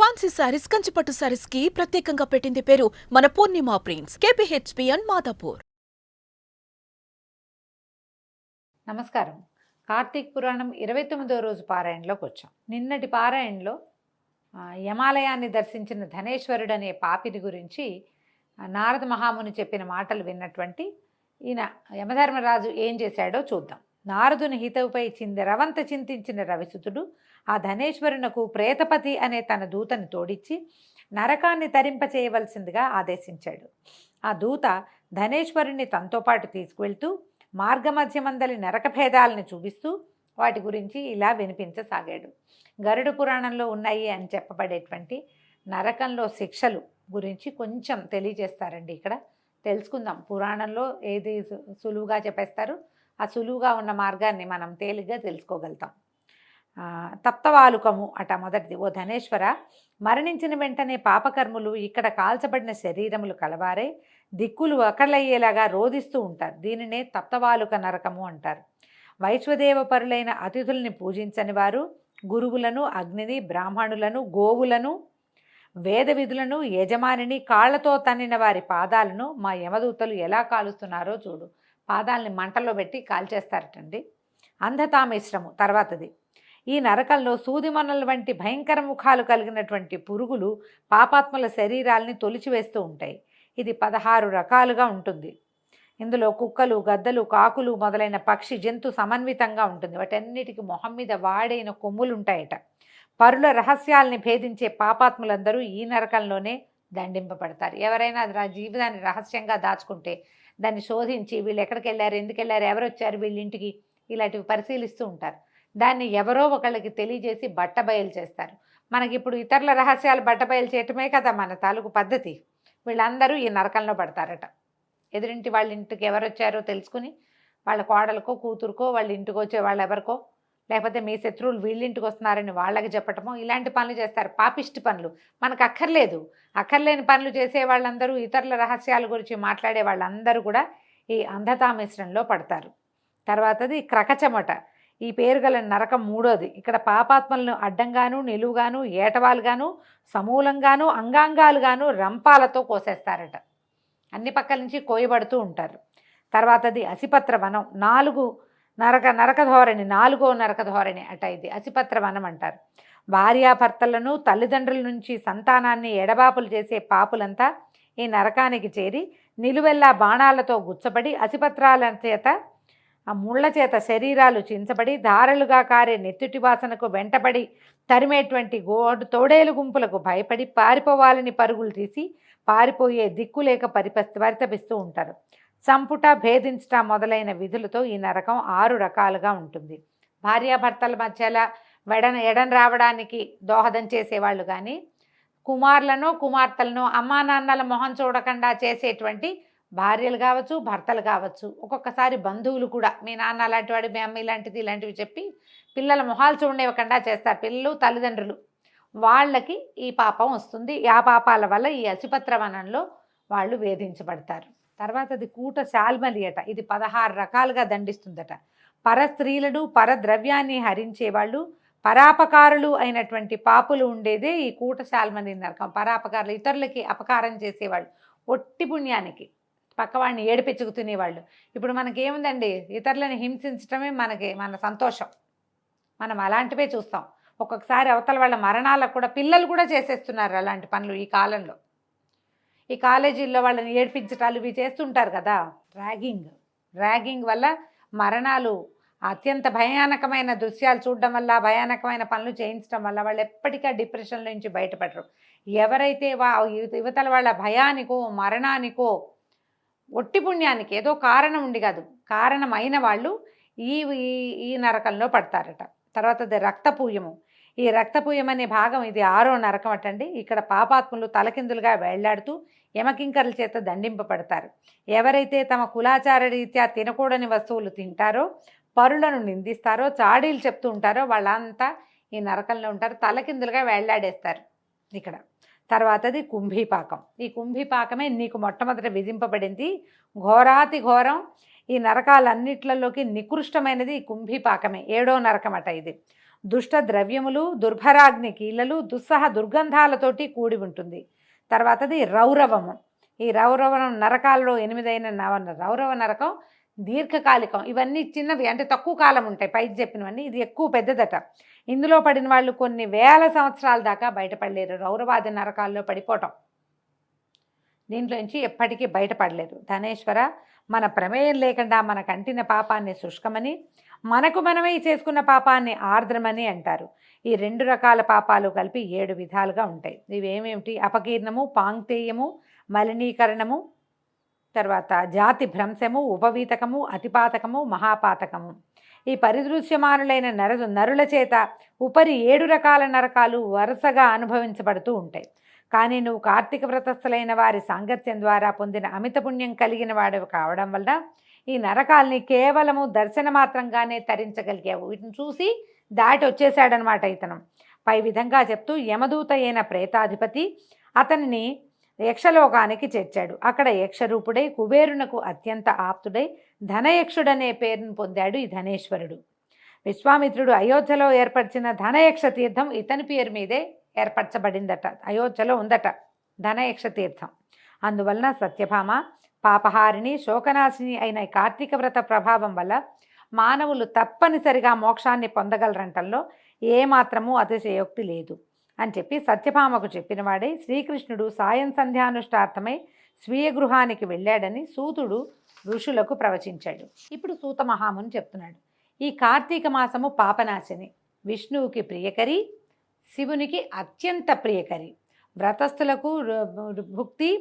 Fancy saris, కంచిపట్టు సారీస్ కి ప్రత్యేకంగా పెట్టింది పేరు మన పూర్ణిమ ప్రింట్స్, KPHPN మాదాపూర్. నమస్కారం. కార్తీక పురాణం 29వ రోజు పారాయణలోకి వచ్చాం. నిన్నటి పారాయణలో యమాలయాన్ని దర్శించిన ధనేశ్వరుడు అనే పాపిని గురించి నారద మహాముని చెప్పిన మాటలు విన్నటువంటి ఈయన యమధర్మరాజు ఏం చేశాడో చూద్దాం. నారదుని హితవుపై రవంత చింతించిన రవిసుతుడు ఆ ధనేశ్వరునకు ప్రేతపతి అనే తన దూతని తోడిచ్చి నరకాన్ని తరింప చేయవలసిందిగా ఆదేశించాడు. ఆ దూత ధనేశ్వరుణ్ణి తనతో పాటు తీసుకువెళ్తూ మార్గమధ్యమందలి నరకభేదాలని చూపిస్తూ వాటి గురించి ఇలా వినిపించసాగాడు. గరుడ పురాణంలో ఉన్నాయి అని చెప్పబడేటువంటి నరకంలో శిక్షలు గురించి కొంచెం తెలియజేస్తారండి. ఇక్కడ తెలుసుకుందాం. పురాణంలో ఏది సులువుగా చెప్పేస్తారు, ఆ సులువుగా ఉన్న మార్గాన్ని మనం తేలిగ్గా తెలుసుకోగలుగుతాం. తప్తవాలుకము అట మొదటిది. ఓ ధనేశ్వర, మరణించిన వెంటనే పాపకర్ములు ఇక్కడ కాల్చబడిన శరీరములు కలవారే దిక్కులు ఒకళ్ళయ్యేలాగా రోధిస్తూ ఉంటారు. దీనినే తప్తవాలుక నరకము అంటారు. వైశ్వదేవ పరులైన అతిథుల్ని పూజించని వారు గురువులను, అగ్నిని, బ్రాహ్మణులను, గోవులను, వేద విధులను, యజమానిని కాళ్లతో తన్నిన వారి పాదాలను మా యమదూతలు ఎలా కాలుస్తున్నారో చూడు. పాదాలని మంటలో పెట్టి కాల్చేస్తారటండి. అంధతామిశ్రము తర్వాతది. ఈ నరకంలో సూదిమొనల వంటి భయంకర ముఖాలు కలిగినటువంటి పురుగులు పాపాత్ముల శరీరాలని తొలిచివేస్తూ ఉంటాయి. ఇది 16 రకాలుగా ఉంటుంది. ఇందులో కుక్కలు, గద్దలు, కాకులు మొదలైన పక్షి జంతు సమన్వితంగా ఉంటుంది. వాటన్నిటికీ మొహం మీద వాడైన కొమ్ములు ఉంటాయట. పరుల రహస్యాల్ని భేదించే పాపాత్ములందరూ ఈ నరకంలోనే దండింపబడతారు. ఎవరైనా జీవితాన్ని రహస్యంగా దాచుకుంటే దాన్ని శోధించి వీళ్ళు ఎక్కడికి వెళ్ళారు, ఎందుకు వెళ్ళారు, ఎవరు వచ్చారు వీళ్ళింటికి, ఇలాంటివి పరిశీలిస్తూ ఉంటారు. దాన్ని ఎవరో ఒకళ్ళకి తెలియజేసి బట్టబయలు చేస్తారు. మనకి ఇప్పుడు ఇతరుల రహస్యాలు బట్టబయలు చేయటమే కదా మన తాలూకు పద్ధతి. వీళ్ళందరూ ఈ నరకంలో పడతారట. ఎదురింటి వాళ్ళ ఇంటికి ఎవరు వచ్చారో తెలుసుకుని వాళ్ళ కోడలకో, కూతురుకో, వాళ్ళ ఇంటికి వచ్చే వాళ్ళు ఎవరికో, లేకపోతే మీ శత్రువులు వీళ్ళింటికి వస్తున్నారని వాళ్ళకి చెప్పటమో ఇలాంటి పనులు చేస్తారు. పాపిష్టి పనులు మనకు అక్కర్లేని పనులు చేసే వాళ్ళందరూ, ఇతరుల రహస్యాల గురించి మాట్లాడే వాళ్ళందరూ కూడా ఈ అంధతామిశ్రంలో పడతారు. తర్వాతది క్రకచమట. ఈ పేరు గల నరకం మూడోది. ఇక్కడ పాపాత్మలను అడ్డంగాను, నిలువుగాను, ఏటవాలుగాను, సమూలంగాను, అంగాంగాలుగాను రంపాలతో కోసేస్తారట. అన్ని పక్కల నుంచి కోయబడుతూ ఉంటారు. తర్వాతది అసిపత్ర వనం. 4 నరకధోరణి, 4వ నరకధోరణి అట ఇది. అసిపత్ర వనం అంటారు. భార్యాభర్తలను, తల్లిదండ్రుల నుంచి సంతానాన్ని ఎడబాపులు చేసే పాపులంతా ఈ నరకానికి చేరి నిలువెల్లా బాణాలతో గుచ్చబడి అసిపత్రాల చేత, ఆ ముళ్ల చేత శరీరాలు చించబడి ధారలుగా కారే నెత్తుటి వాసనకు వెంటబడి తరిమేటువంటి తోడేలు గుంపులకు భయపడి పారిపోవాలని పరుగులు తీసి పారిపోయే దిక్కులేక పరితపిస్తూ ఉంటారు. సంపుట, భేదించట మొదలైన విధులతో ఈ నరకం 6 రకాలుగా ఉంటుంది. భార్యాభర్తల మధ్యలో ఎడన రావడానికి దోహదం చేసేవాళ్ళు కానీ, కుమారులను, కుమార్తెలను అమ్మా నాన్నల మొహం చూడకుండా చేసేటువంటి భార్యలు కావచ్చు, భర్తలు కావచ్చు, ఒక్కొక్కసారి బంధువులు కూడా మీ నాన్న అలాంటి వాడు, మీ అమ్మ ఇలాంటిది, ఇలాంటివి చెప్పి పిల్లల మొహాలు చూడనివ్వకుండా చేస్తారు. పిల్లలు, తల్లిదండ్రులు వాళ్ళకి ఈ పాపం వస్తుంది. ఆ పాపాల వల్ల ఈ అసిపత్ర వనంలో వాళ్ళు వేధించబడతారు. తర్వాతది కూట శాల్మలి అట. ఇది 16 రకాలుగా దండిస్తుందట. పరస్త్రీలను, పరద్రవ్యాన్ని హరించేవాళ్ళు, పరాపకారులు అయినటువంటి పాపులు ఉండేదే ఈ కూట శాల్మలి నరకం. పరాపకారులు ఇతరులకి అపకారం చేసేవాళ్ళు, ఒట్టి పుణ్యానికి పక్కవాడిని ఏడిపెచ్చుకు తినేవాళ్ళు. ఇప్పుడు మనకేముందండి, ఇతరులను హింసించడమే మన సంతోషం. మనం అలాంటివే చూస్తాం. ఒక్కొక్కసారి అవతల వాళ్ళ మరణాలకు కూడా పిల్లలు కూడా చేసేస్తున్నారు అలాంటి పనులు ఈ కాలంలో. ఈ కాలేజీల్లో వాళ్ళని ఏడ్పించటాలు ఇవి చేస్తుంటారు కదా. ర్యాగింగ్ వల్ల మరణాలు, అత్యంత భయానకమైన దృశ్యాలు చూడడం వల్ల, భయానకమైన పనులు చేయించడం వల్ల వాళ్ళు ఎప్పటికీ డిప్రెషన్లో నుంచి బయటపడరు. ఎవరైతే యువతల వాళ్ళ భయానికో, మరణానికో, ఒట్టి పుణ్యానికి ఏదో కారణం ఉండి కాదు, కారణమైన వాళ్ళు ఈ నరకంలో పడతారట. తర్వాత రక్తపూయము. ఈ రక్తపూయం అనే భాగం ఇది 6వ నరకం అటండి. ఇక్కడ పాపాత్ములు తలకిందులుగా వేళ్లాడుతూ యమకింకరుల చేత దండింపబడతారు. ఎవరైతే తమ కులాచార రీత్యా తినకూడని వస్తువులు తింటారో, పరులను నిందిస్తారో, చాడీలు చెప్తూ ఉంటారో వాళ్ళంతా ఈ నరకంలో ఉంటారు. తలకిందులుగా వేళ్లాడేస్తారు ఇక్కడ. తర్వాతది కుంభీపాకం. ఈ కుంభీపాకమే నీకు మొట్టమొదట విధింపబడింది. ఘోరాతి ఘోరం. ఈ నరకాలన్నిట్లలోకి నికృష్టమైనది ఈ కుంభీపాకమే. 7వ నరకం అట ఇది. దుష్ట ద్రవ్యములు, దుర్భరాగ్ని కీలలు, దుస్సహ దుర్గంధాలతోటి కూడి ఉంటుంది. తర్వాతది రౌరవము. ఈ రౌరవం నరకాలలో 8 రౌరవ నరకం దీర్ఘకాలికం. ఇవన్నీ చిన్నవి, అంటే తక్కువ కాలం ఉంటాయి. పైకి చెప్పినవన్నీ, ఇది ఎక్కువ పెద్దదట. ఇందులో పడిన వాళ్ళు కొన్ని వేల సంవత్సరాల దాకా బయటపడలేరు. రౌరవాది నరకాల్లో పడిపోవటం, దీంట్లో నుంచి ఎప్పటికీ బయటపడలేరు. ధనేశ్వర, మన ప్రమేయం లేకుండా మన కంటిన పాపాన్ని శుష్కమని, మనకు మనమే చేసుకున్న పాపాన్ని ఆర్ద్రమని అంటారు. ఈ 2 రకాల పాపాలు కలిపి 7 విధాలుగా ఉంటాయి. ఇవేమేమిటి? అపకీర్ణము, పాంక్తేయము, మలినీకరణము, తర్వాత జాతి భ్రంశము, ఉపవీతకము, అతిపాతకము, మహాపాతకము. ఈ పరిదృశ్యమానులైన నరుల చేత ఉపరి 7 రకాల నరకాలు వరుసగా అనుభవించబడుతూ ఉంటాయి. కానీ నువ్వు కార్తీక వ్రతస్థులైన వారి సాంగత్యం ద్వారా పొందిన అమిత పుణ్యం కలిగిన వాడు కావడం వల్ల ఈ నరకాల్ని కేవలము దర్శన మాత్రంగానే తరించగలిగావు. వీటిని చూసి దాటి వచ్చేసాడనమాట ఇతను. పై విధంగా చెప్తూ యమదూత అయిన ప్రేతాధిపతి అతనిని యక్షలోకానికి చేర్చాడు. అక్కడ యక్షరూపుడై కుబేరునకు అత్యంత ఆప్తుడై ధనయక్షుడనే పేరును పొందాడు ఈ ధనేశ్వరుడు. విశ్వామిత్రుడు అయోధ్యలో ఏర్పరిచిన ధనయక్ష తీర్థం ఇతని పేరు మీదే ఏర్పరచబడిందట. అయోధ్యలో ఉందట ధనయక్ష తీర్థం. అందువలన సత్యభామ, పాపహారిణి, శోకనాశిని అయిన కార్తీక వ్రత ప్రభావం వల్ల మానవులు తప్పనిసరిగా మోక్షాన్ని పొందగలరంటంలో ఏమాత్రమూ అతిశయోక్తి లేదు అని చెప్పి సత్యభామకు చెప్పినవాడే శ్రీకృష్ణుడు సాయం సంధ్యానుష్ఠార్థమై స్వీయ గృహానికి వెళ్ళాడని సూతుడు ఋషులకు ప్రవచించాడు. ఇప్పుడు సూత మహాముని చెప్తున్నాడు, ఈ కార్తీక మాసము పాపనాశిని, విష్ణువుకి ప్రియకరి, శివునికి అత్యంత ప్రియకరి, వ్రతస్థులకు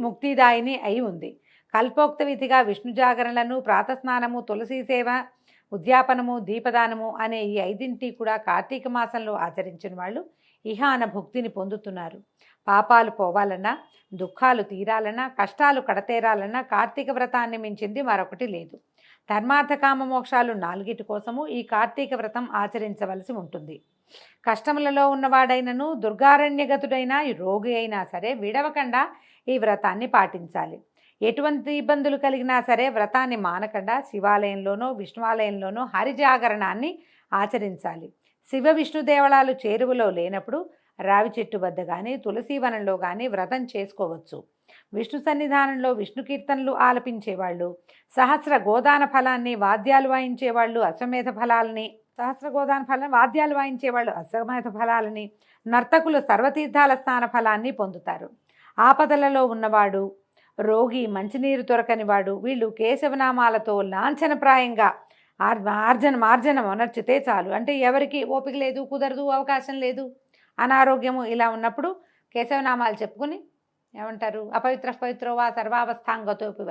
ముక్తిదాయిని అయి ఉంది. కల్పోక్త విధిగా విష్ణు జాగరణలను, ప్రాతస్నానము, తులసీ సేవ, ఉద్యాపనము, దీపదానము అనే ఈ 5 కూడా కార్తీక మాసంలో ఆచరించిన వాళ్ళు ఇహాన భుక్తిని పొందుతున్నారు. పాపాలు పోవాలన్నా, దుఃఖాలు తీరాలన్నా, కష్టాలు కడతేరాలన్నా కార్తీక వ్రతాన్ని మించింది మరొకటి లేదు. ధర్మార్థకామ మోక్షాలు 4 కోసము ఈ కార్తీక వ్రతం ఆచరించవలసి ఉంటుంది. కష్టములలో ఉన్నవాడైనను, దుర్గారణ్యగతుడైనా, రోగి అయినా సరే విడవకుండా ఈ వ్రతాన్ని పాటించాలి. ఎటువంటి ఇబ్బందులు కలిగినా సరే వ్రతాన్ని మానకుండా శివాలయంలోనో విష్ణువాలయంలోనో హరిజాగరణాన్ని ఆచరించాలి. శివ విష్ణు దేవళాలు చేరువలో లేనప్పుడు రావి చెట్టు వద్ద కానీ తులసీవనంలో కానీ వ్రతం చేసుకోవచ్చు. విష్ణు సన్నిధానంలో విష్ణు కీర్తనలు ఆలపించేవాళ్ళు, సహస్ర గోదాన ఫలాన్ని వాద్యాలు వాయించేవాళ్ళు అశ్వమేధ ఫలాలని, వాద్యాలు వాయించేవాళ్ళు అశ్వమేధ ఫలాలని, నర్తకులు సర్వతీర్థాల స్నాన ఫలాన్ని పొందుతారు. ఆపదలలో ఉన్నవాడు, రోగి, మంచినీరు దొరకనివాడు, వీళ్ళు కేశవనామాలతో లాంఛనప్రాయంగా మార్జనం అనర్చితే చాలు. అంటే ఎవరికి ఓపిక లేదు, కుదరదు, అవకాశం లేదు, అనారోగ్యము ఇలా ఉన్నప్పుడు కేశవనామాలు చెప్పుకుని ఏమంటారు, అపవిత్రవా సర్వావస్థాంగతోపివ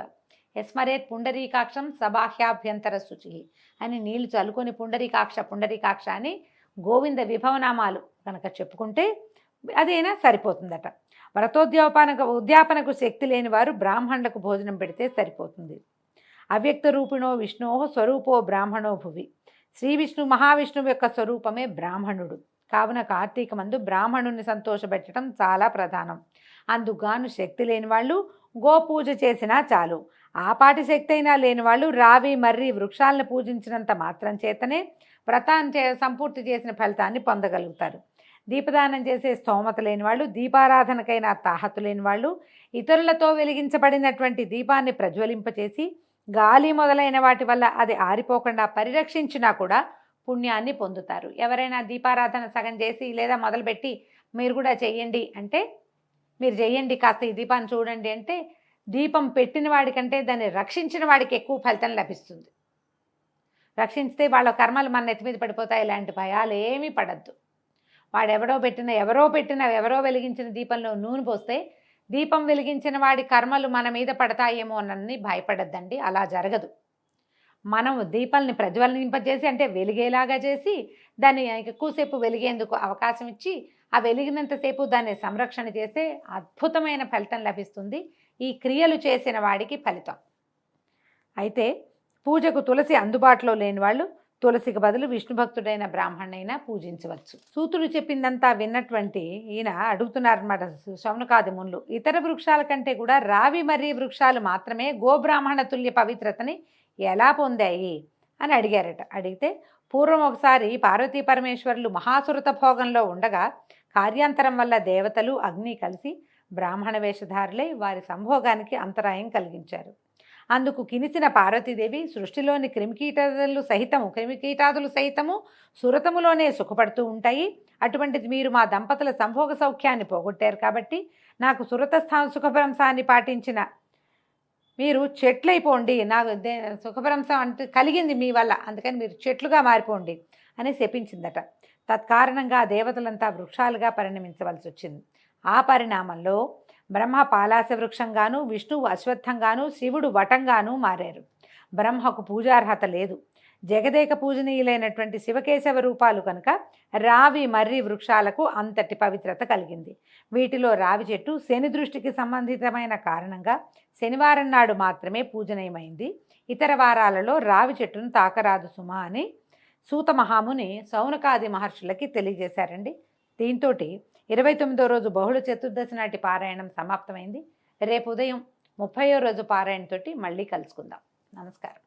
యస్మరేత్ పుండరీకాక్షం సబాహ్యాభ్యంతర శుచి అని నీళ్లు చల్లుకొని పుండరీకాక్ష అని గోవింద విభవనామాలు కనుక చెప్పుకుంటే అదైనా సరిపోతుందట. ఉద్యాపనకు శక్తి లేని వారు బ్రాహ్మణులకు భోజనం పెడితే సరిపోతుంది. అవ్యక్త రూపిణో విష్ణో స్వరూపో బ్రాహ్మణో భువి. శ్రీ విష్ణు మహావిష్ణువు యొక్క స్వరూపమే బ్రాహ్మణుడు. కావున కార్తీక మందు బ్రాహ్మణుని సంతోషపెట్టడం చాలా ప్రధానం. అందుగాను శక్తి లేని వాళ్ళు గోపూజ చేసినా చాలు. ఆపాటి శక్తి అయినా లేని వాళ్ళు రావి మర్రి వృక్షాలను పూజించినంత మాత్రం చేతనే వ్రతాన్ని సంపూర్తి చేసిన ఫలితాన్ని పొందగలుగుతారు. దీపదానం చేసే స్తోమత లేని వాళ్ళు, దీపారాధనకైనా తాహతు లేని వాళ్ళు ఇతరులతో వెలిగించబడినటువంటి దీపాన్ని ప్రజ్వలింపచేసి గాలి మొదలైన వాటి వల్ల అది ఆరిపోకుండా పరిరక్షించినా కూడా పుణ్యాన్ని పొందుతారు. ఎవరైనా దీపారాధన సగం చేసి లేదా మొదలుపెట్టి మీరు కూడా చెయ్యండి అంటే, మీరు చెయ్యండి కాస్త ఈ దీపాన్ని చూడండి అంటే, దీపం పెట్టిన వాడికంటే దాన్ని రక్షించిన వాడికి ఎక్కువ ఫలితం లభిస్తుంది. రక్షించితే వాళ్ళ కర్మలు మన నెత్తి మీద పడిపోతాయి. ఇలాంటి భయాలు ఏమీ పడద్దు. ఎవరో వెలిగించిన దీపంలో నూనె పోస్తే దీపం వెలిగించిన వాడి కర్మలు మన మీద పడతాయేమో అని భయపడద్దండి. అలా జరగదు. మనం దీపాలని ప్రజ్వలింపజేసి, అంటే వెలిగేలాగా చేసి దాన్ని ఎక్కువసేపు వెలిగేందుకు అవకాశం ఇచ్చి ఆ వెలిగినంతసేపు దాన్ని సంరక్షణ చేస్తే అద్భుతమైన ఫలితం లభిస్తుంది. ఈ క్రియలు చేసిన వాడికి ఫలితం. అయితే పూజకు తులసి అందుబాటులో లేని వాళ్ళు తులసికి బదులు విష్ణు భక్తుడైన బ్రాహ్మణైనా పూజించవచ్చు. సూతుడు చెప్పిందంతా విన్నటువంటి ఈయన అడుగుతున్నారన్నమాట శౌనకాది మునులు, ఇతర వృక్షాల కంటే కూడా రావి మర్రి వృక్షాలు మాత్రమే గోబ్రాహ్మణ తుల్య పవిత్రతని ఎలా పొందాయి అని అడిగారట. అడిగితే పూర్వం ఒకసారి పార్వతీ పరమేశ్వరులు మహాసురత భోగంలో ఉండగా కార్యాంతరం వల్ల దేవతలు అగ్ని కలిసి బ్రాహ్మణ వేషధారులై వారి సంభోగానికి అంతరాయం కలిగించారు. అందుకు కినిసిన పార్వతీదేవి సృష్టిలోని క్రిమికీటాదులు సహితము సురతములోనే సుఖపడుతూ ఉంటాయి. అటువంటిది మీరు మా దంపతుల సంభోగ సౌఖ్యాన్ని పోగొట్టారు కాబట్టి నాకు సురతస్థాన సుఖభ్రంశాన్ని పాటించిన మీరు చెట్లయిపోండి, నాకు సుఖభ్రంశం అంటే కలిగింది మీ వల్ల, అందుకని మీరు చెట్లుగా మారిపోండి అని శపించిందట. తత్కారణంగా దేవతలంతా వృక్షాలుగా పరిణమించవలసి వచ్చింది. ఆ పరిణామంలో బ్రహ్మ పాలాస వృక్షంగాను, విష్ణువు అశ్వత్థంగాను, శివుడు వటంగాను మారారు. బ్రహ్మకు పూజార్హత లేదు. జగదేక పూజనీయులైనటువంటి శివకేశవ రూపాలు కనుక రావి మర్రి వృక్షాలకు అంతటి పవిత్రత కలిగింది. వీటిలో రావి చెట్టు శని దృష్టికి సంబంధితమైన కారణంగా శనివారం నాడు మాత్రమే పూజనీయమైంది. ఇతర వారాలలో రావి చెట్టును తాకరాదు సుమా అని సూత మహాముని సౌనకాది మహర్షులకి తెలియజేశారండి. దీంతో 29వ రోజు బహుళ చతుర్దశి నాటి పారాయణం సమాప్తమైంది. రేపు ఉదయం 30వ రోజు పారాయణతోటి మళ్ళీ కలుసుకుందాం. నమస్కారం.